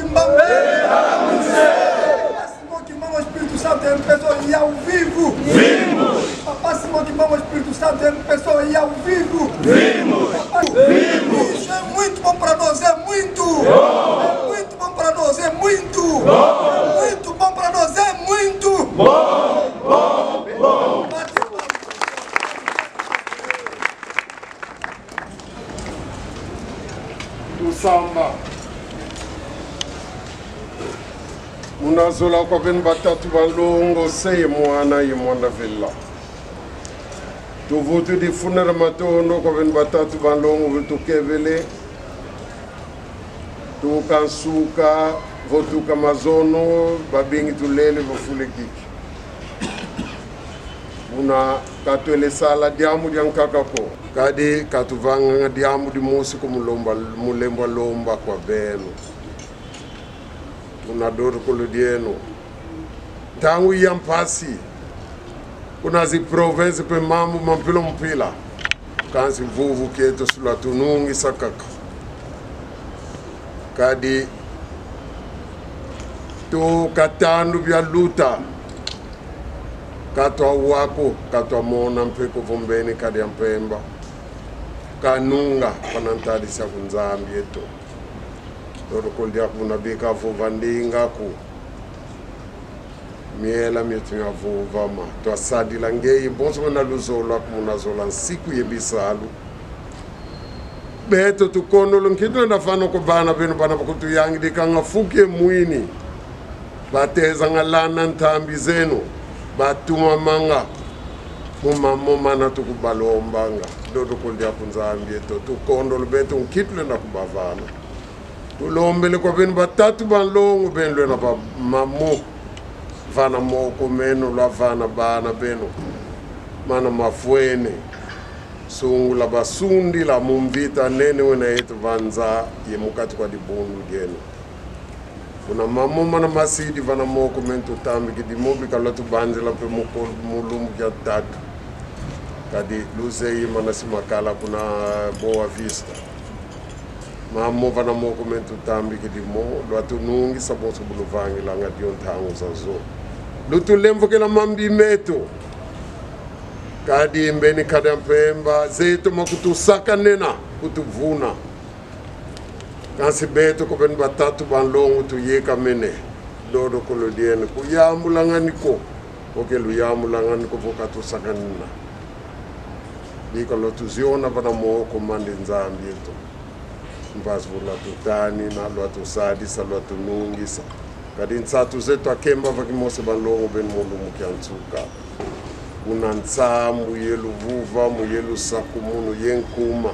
Kimbambe. Simão Kimbambe, o Espírito Santo é uma pessoa e ao vivo. Vimos. Papá Simão Kimbambe, o Espírito Santo é uma pessoa e ao vivo. Vimos. Vimos. Isso é muito bom para nós, é muito. É muito bom para nós, é muito. É muito bom para nós, é muito. Bom. Samba munazola kwa ben batatu balongo sei mwana yimwana villa tuvutu di funera matondo kwa ben batatu balongo vutu kevele tu kansuka votu kamazono babingi tulele vofule kiki una katwele sala diamu diankakako kadi katuvanga diamu di musi ko mulemba lomba kwa beno una dor ko ludieno tangu yampasi kuna zi province pe mambo mampilo mpila kansi vuvu keto sula tunungi sakaka kadi to katandu bya luta katwa wako katwa mona mpeko vombeni kadi ampemba kanunga panantadi sa kunzambi eto doro koldia kuna bika vandinga ku miela mietinga vama to asadi langei bonso na luzola kumuna zola siku yebisalu beto tukono lonkido na fano ko bana beno bana bakutu yangi dikanga fuke muini bateza ngalana ntambi zenu batuma manga muma na tukubalombanga dodo koldia kunzambi eto tukondo lubeto nkitle na kubavana tulombele kwa benu batatu balongo benlo na ba mamu vana moko meno la vana bana beno mana mafuene sungu la basundi la mumvita nene wena yetu vanza yemukati kwa dibundu geno kuna mamu mana masidi vana moko mento tambi kidimobi kalatu banjela pe mulumbu kya tatu kadi luzei mana simakala kuna boa vista mamu vana moko mento tambi kidimo lwatu nungi saboso buluvangi la ngadion tangu zazo lutu lemvo kela mambi meto kadi mbeni kada mpemba zeto makutu saka nena kutuvuna kansi beto ko ben batatu banlongo tu yeka mene dodo ko lodiene ku yambulangani ko oke lu yambulangani ko vokatu saka nena diko lotu ziona vana moko mande nzambi eto mbazi vula tutani na lwatu sadisa lwatu nungisa kadi nsatu zetu akemba vakimose banlongo ben mundu mukiantsuka kuna ntsambu yelu vuva mu yelu sakumunu yenkuma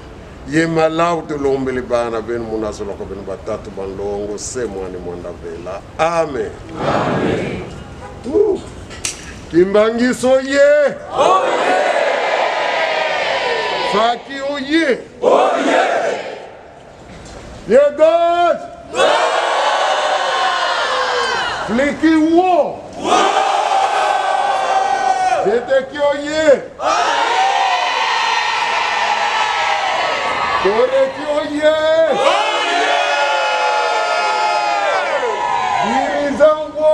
ye malau tulombele bana ben munazola ko ben batatu banlongo semwani mwanda vela amen amen Kimbangiso ye oye Faki oye oye Yegas Fliki wo Jete ki oye Kore ki oye Dirizan wo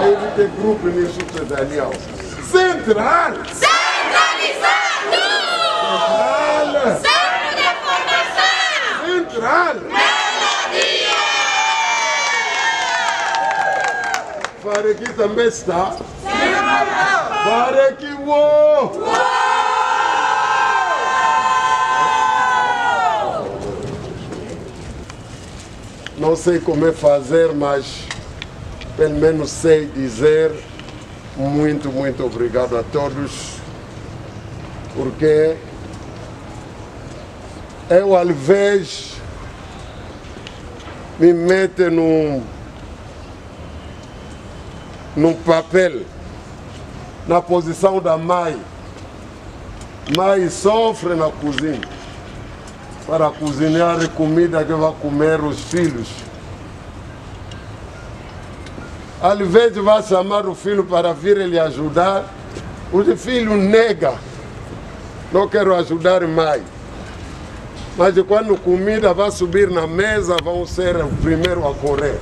Évite groupe ni sous des alliances Central Centralizando! Central Centro de formação! Central Melodia! Fare aqui também está Fare aqui wo Não sei como é fazer, mas pelo menos sei dizer muito obrigado a todos, porque eu às vezes me meto num papel, na posição da mãe. Mãe sofre na cozinha para cozinhar comida que vai comer os filhos. Às vezes vai chamar o filho para vir lhe ajudar, o filho nega, não quero ajudar mais. Mas quando a comida vai subir na mesa, vão ser o primeiro a correr.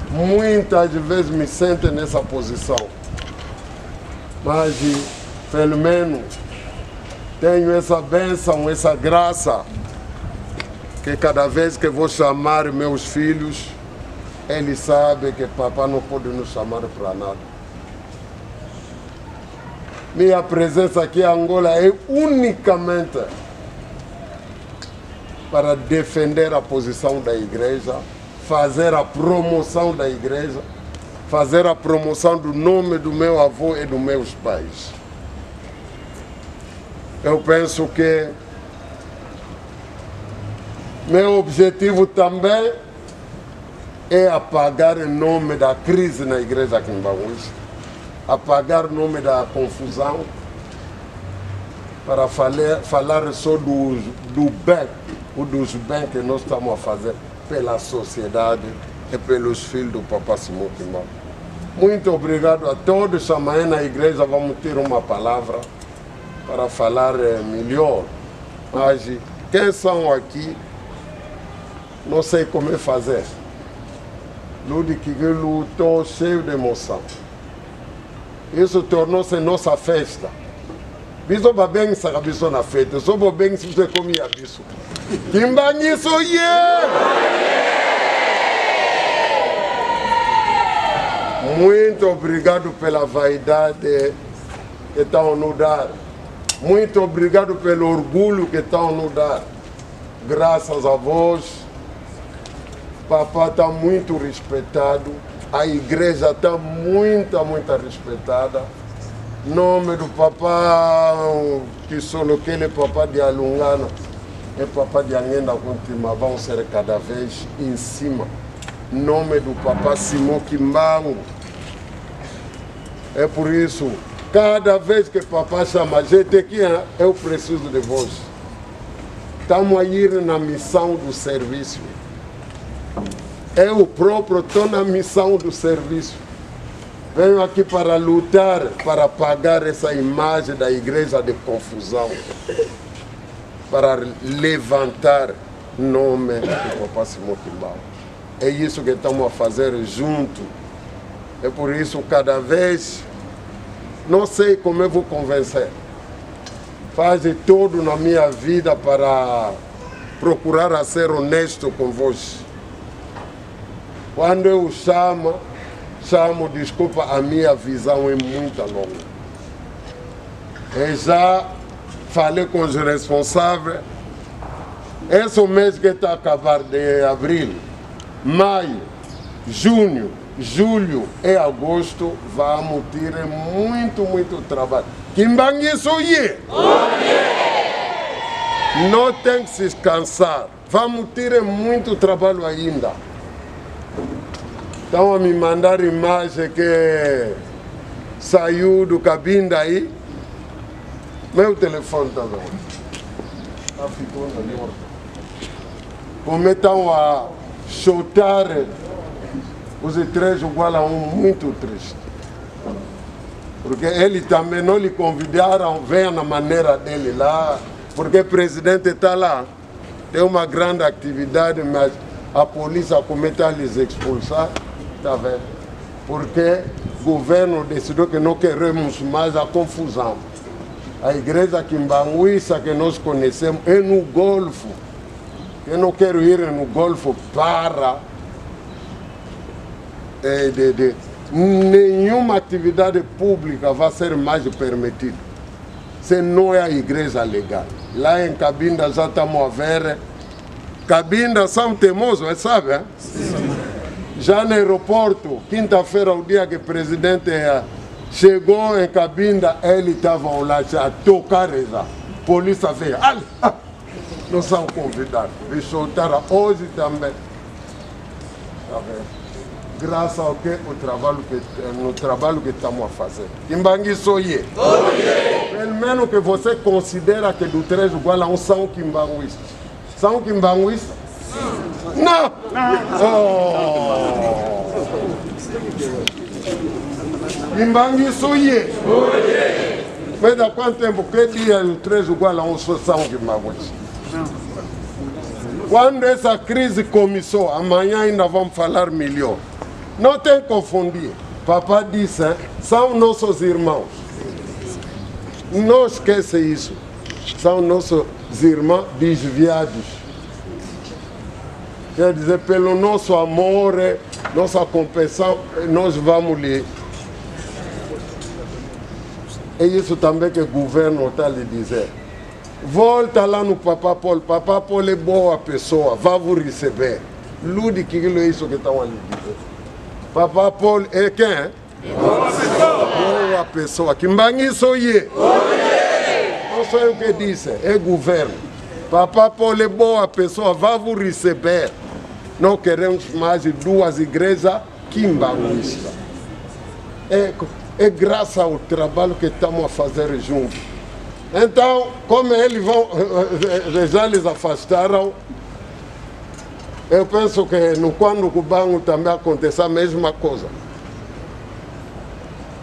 Muitas vezes me sentem nessa posição. Mas, pelo menos, tenho essa bênção, essa graça, que cada vez que vou chamar meus filhos, eles sabem que papai não pode nos chamar para nada. Minha presença aqui em Angola é unicamente para defender a posição da igreja, fazer a promoção da igreja, fazer a promoção do nome do meu avô e dos meus pais. Eu penso que meu objetivo também é apagar o nome da crise na igreja Quimbanguista, apagar o nome da confusão, para falar só do bem, dos bens que nós estamos a fazer pela sociedade e pelos filhos do Papa Simão Kimbangu. Muito obrigado a todos. Amanhã na igreja vamos ter uma palavra para falar melhor. Mas quem são aqui, não sei como fazer. Lude que lutou cheio de emoção. Isso tornou-se nossa festa. Biso babeng sa biso na festa. So babeng se você comia biso. Kimbangi so Muito obrigado pela vaidade que estão a nos dar. Muito obrigado pelo orgulho que estão a nos dar. Graças a vós, papá está muito respeitado. A igreja está muito respeitada. Nome do papá, que sou aquele papá de Alungana e papá de Anhenda Continua, vão ser cada vez em cima. Nome do papá Simão Kimbangu. É por isso, cada vez que papá chama, gente aqui, eu preciso de vós. Estamos a ir na missão do serviço. Eu próprio estou na missão do serviço. Venho aqui para lutar, para apagar essa imagem da igreja de confusão, para levantar o nome do Papa Simão Kimbangu. É isso que estamos a fazer junto. É por isso, cada vez, não sei como eu vou convencer. Faz tudo na minha vida para procurar a ser honesto com vós. Quando eu chamo, desculpa, a minha visão é muito longa. Eu já falei com os responsáveis. Esse mês que está a acabar de abril, maio, junho, julho e agosto, vamos ter muito trabalho. Kimbangi Soye! Não tem que se cansar. Vamos ter muito trabalho ainda. Estão a me mandar imagem que saiu do cabine aí. Meu telefone também. Está ficando ali. Como estão a chutar os três igual a muito triste. Porque ele também não lhe convidaram, venha na maneira dele lá, porque o presidente está lá. Tem uma grande atividade, mas a polícia começa a lhes expulsar. Tá vendo? Porque o governo decidiu que não queremos mais a confusão. A igreja Quimbanguista que nós conhecemos é no Golfo. Eu não quero ir no Golfo para nenhuma atividade pública vai ser mais permitida. Se não é a igreja legal. Lá em Cabinda já estamos a ver. Cabinda são teimosos, sabe? Hein? Já no aeroporto, quinta-feira, o dia que o presidente chegou em Cabinda, ele estava lá já a tocar já. Polícia veio. Não são convidados. Me soltaram hoje também. Tá vendo? Graças ao que no trabalho que estamos a fazer. Kimbangi Soye. Pelo menos que você considera que do 3 igual a são Quimbanguista. São Quimbanguista? Não! Kimbangi Soye. Mas há quanto tempo? Que dia o 3 igual a São Quimbanguista? Quando essa crise começou, amanhã ainda vamos falar melhor. Não tem que confundir. Papá disse, são nossos irmãos. Não esqueça isso. São nossos irmãos desviados. Quer dizer, pelo nosso amor, nossa compreensão, nós vamos lhe... É isso também que o governo está lhe dizer. Volta lá no Papá Paulo. Papá Paulo é boa pessoa, vai vos receber. Lude que é isso que estão ali dizer. Papá Paulo é quem? Boa pessoa. Boa pessoa. Kimbangi sou eu. Não sou eu que disse, é governo. Papá Paulo é boa pessoa, vai vos receber. Não queremos mais duas igrejas quimbanguistas. É graças ao trabalho que estamos a fazer juntos. Então, como eles já eles afastaram, eu penso que quando o Cubango também aconteceu a mesma coisa.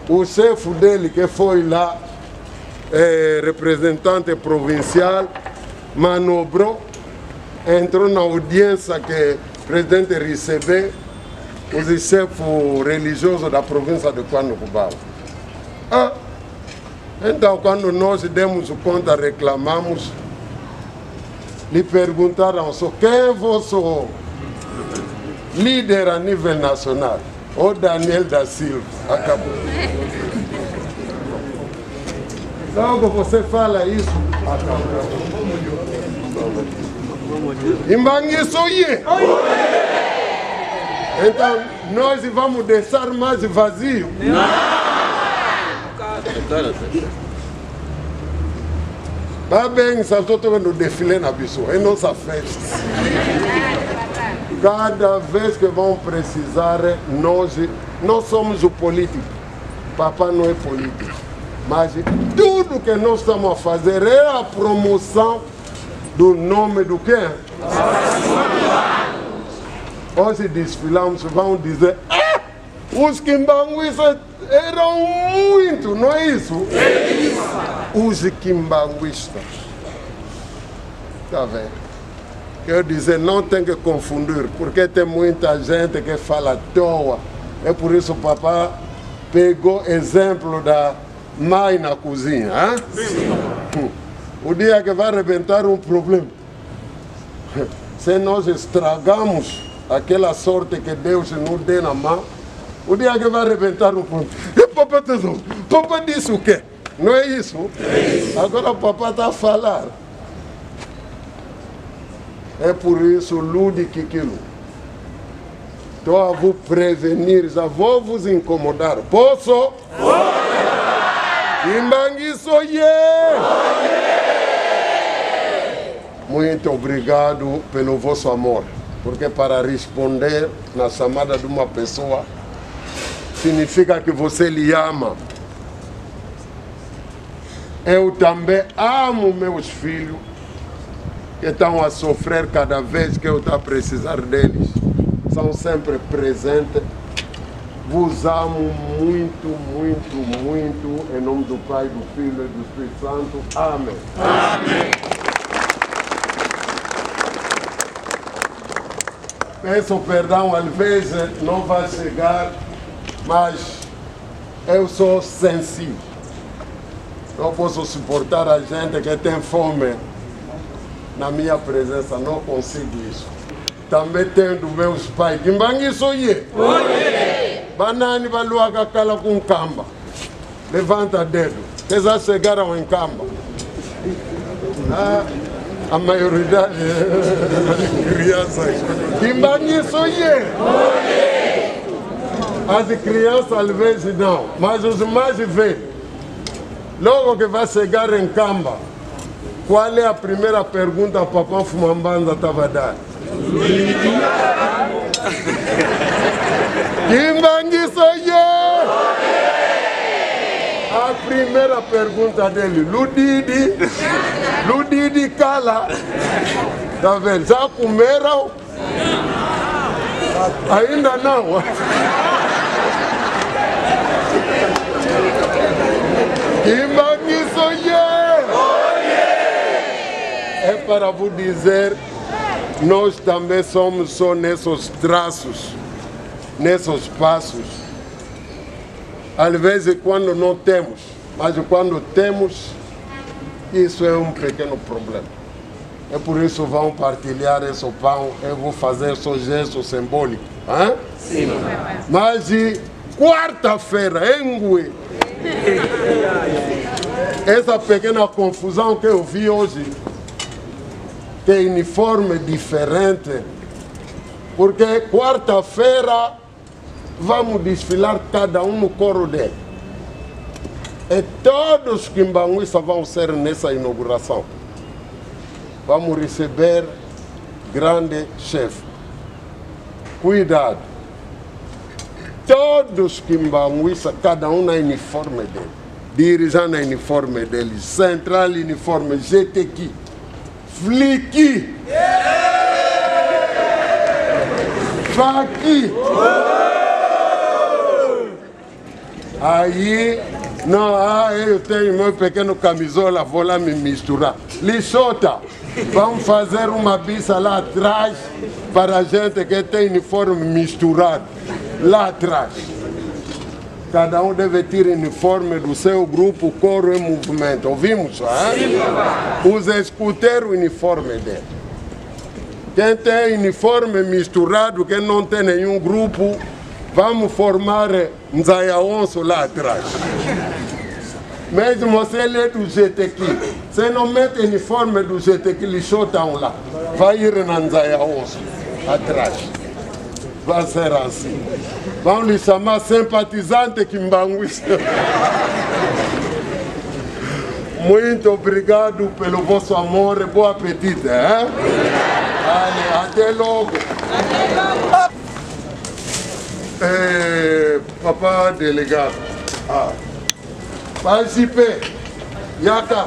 O chefe dele, que foi lá, representante provincial, manobrou, entrou na audiência que o presidente recebeu, os chefes religiosos da província de Cubango. Então, quando nós demos conta, reclamamos, lhe perguntaram só quem é vosso líder a nível nacional? O Daniel da Silva. Acabou. Logo você fala isso, acabou. Imbangi sou eu. Então, nós vamos deixar mais vazio? Não! Tá bem, só estou vendo defilé na Bissau, é nossa festa. Cada vez que vão precisar, nós somos o político. Papá não é político. Mas tudo que nós estamos a fazer é a promoção do nome do quê? Hoje desfilamos, vão dizer, os quimbanguistas eram muito, não é isso? Os quimbanguistas. Está vendo? Quer dizer, não tem que confundir, porque tem muita gente que fala à toa. É por isso que o papá pegou exemplo da mãe na cozinha. Hein? O dia que vai arrebentar um problema, se nós estragamos aquela sorte que Deus nos dê na mão, o dia que vai arrebentar um problema. E papai tesão, papai disse o quê? Não é isso? Agora o papai está a falar. É por isso, Lude Kikilo. Estou a vos prevenir, já vou vos incomodar. Posso? Imbangi sou eu! Muito obrigado pelo vosso amor, porque para responder na chamada de uma pessoa, significa que você lhe ama. Eu também amo meus filhos, que estão a sofrer cada vez que eu estou a precisar deles. São sempre presentes. Vos amo muito, muito, muito. Em nome do Pai, do Filho e do Espírito Santo. Amém. Amém. Peço perdão, às vezes não vai chegar, mas eu sou sensível. Não posso suportar a gente que tem fome na minha presença, não consigo isso. Também tenho dos meus pais. Kimbangi sou eu. Banani balua kakala com camba. Levanta dedo. Eles já chegaram em camba. A maioridade é crianças. Kimbangi sou eu. As crianças às vezes não, mas os mais velhos, logo que vai chegar em camba, qual é a primeira pergunta que o papai Fumambanda estava dando? Kimbangi sou eu! A primeira pergunta dele, Ludidi cala. Tá vendo? Já comeram? Ainda não. Kimbangi sou eu! é para vos dizer, nós também somos só nesses traços, nesses passos. Às vezes quando não temos, mas quando temos, isso é um pequeno problema. É por isso vão partilhar esse pão, eu vou fazer esse gesto simbólico. Hein? Sim. Mas quarta-feira, em Ngui, essa pequena confusão que eu vi hoje, tem uniforme diferente, porque quarta-feira vamos desfilar cada um no coro dele. E todos os quimbanguistas vão ser nessa inauguração. Vamos receber grande chefe. Cuidado. Todos os quimbanguistas, cada um na uniforme dele. Dirigente na uniforme dele. Central uniforme, GTQ. Fliqui. Faqui. Aí, não, eu tenho meu pequeno camisola, vou lá me misturar. Lixota, vamos fazer uma bicha lá atrás para a gente que tem uniforme misturado. Lá atrás. Cada um deve ter uniforme do seu grupo, coro e movimento. Ouvimos? Os escuteiros o uniforme dele. Quem tem uniforme misturado, quem não tem nenhum grupo, vamos formar Nzaiaonso lá atrás. Mesmo se ele é do GTQ, se não mete uniforme do GTQ, lixotão lá, vai ir na Nzaiaonso atrás. Vai ser assim. Vamos lhe chamar simpatizante quimbanguista. Muito obrigado pelo vosso amor e bom apetite. Hein? Até logo. Papá delegado. Participe. Yaka.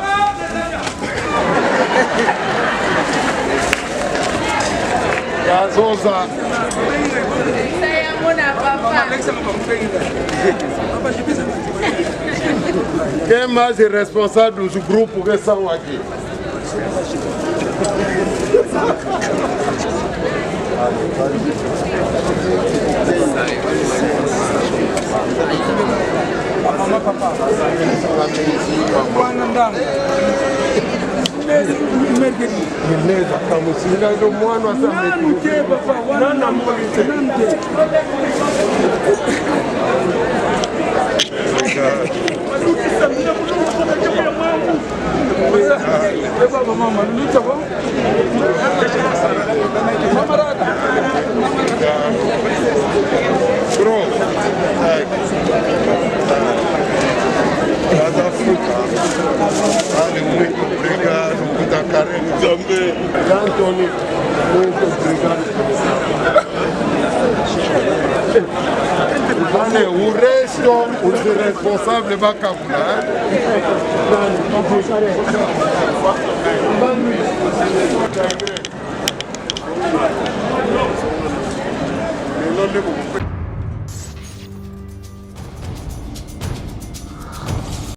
Gazosa. Quem mais é responsável dos grupos que são aqui? Beleza, estamos ensinando o mano a muito obrigado, muita carinho também. Antônio, muito obrigado. O resto, os responsáveis vão calcular.